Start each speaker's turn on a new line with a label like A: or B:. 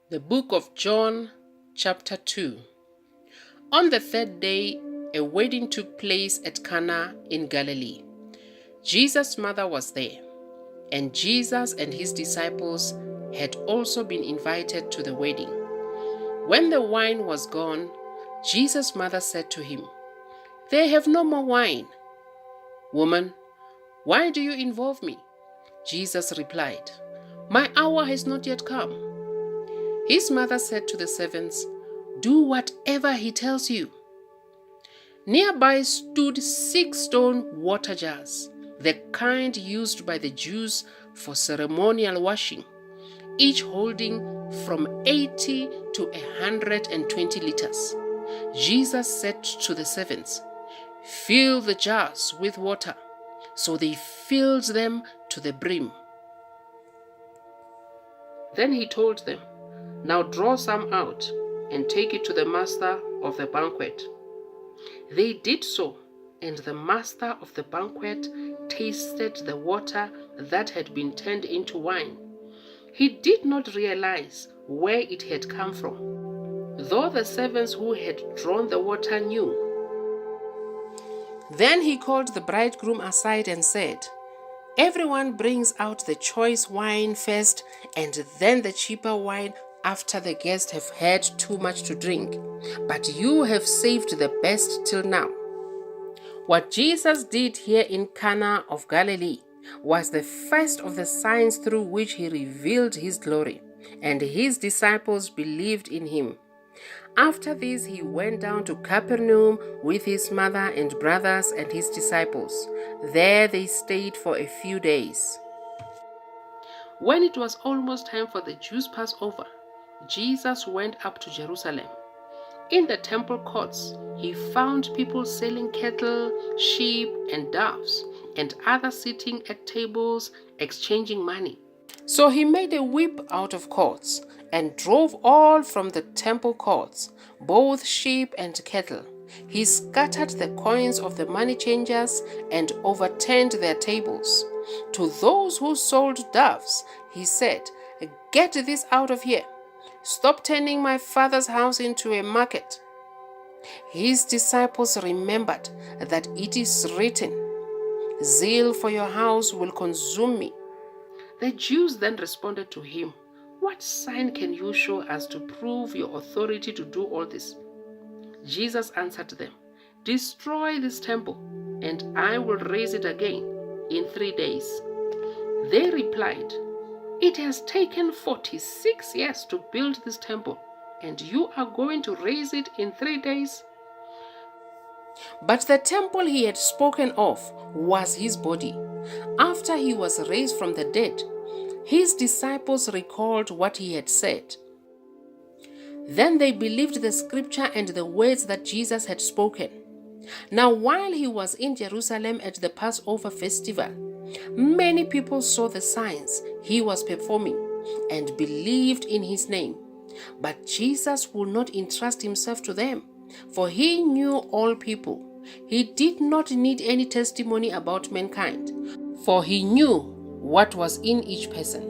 A: The book of John, chapter 2. On the third day, a wedding took place at Cana in Galilee. Jesus' mother was there, and Jesus and his disciples had also been invited to the wedding. When the wine was gone, Jesus' mother said to him, "They have no more wine." "Woman, why do you involve me?" Jesus replied, "My hour has not yet come." His mother said to the servants, "Do whatever he tells you." Nearby stood 6 stone water jars, the kind used by the Jews for ceremonial washing, each holding from 80 to 120 liters. Jesus said to the servants, "Fill the jars with water." So they filled them to the brim. Then he told them, "Now draw some out and take it to the master of the banquet." They did so, and the master of the banquet tasted the water that had been turned into wine. He did not realize where it had come from, though the servants who had drawn the water knew. Then he called the bridegroom aside and said, "Everyone brings out the choice wine first, and then the cheaper wine after the guests have had too much to drink. But you have saved the best till now." What Jesus did here in Cana of Galilee was the first of the signs through which he revealed his glory, and his disciples believed in him. After this, he went down to Capernaum with his mother and brothers and his disciples. There they stayed for a few days. When it was almost time for the Jews' Passover, Jesus went up to Jerusalem. In the temple courts, he found people selling cattle, sheep, and doves, and others sitting at tables exchanging money. So he made a whip out of cords and drove all from the temple courts, both sheep and cattle. He scattered the coins of the money changers and overturned their tables. To those who sold doves, he said, "Get this out of here. Stop turning my Father's house into a market." His disciples remembered that it is written, "Zeal for your house will consume me." The Jews then responded to him, "What sign can you show us to prove your authority to do all this?" Jesus answered them, "Destroy this temple, and I will raise it again in 3 days." They replied, "It has taken 46 years to build this temple, and you are going to raise it in 3 days?" But the temple he had spoken of was his body. After he was raised from the dead, his disciples recalled what he had said. Then they believed the scripture and the words that Jesus had spoken. Now, while he was in Jerusalem at the Passover festival, many people saw the signs he was performing and believed in his name. But Jesus would not entrust himself to them, for he knew all people. He did not need any testimony about mankind, for he knew what was in each person.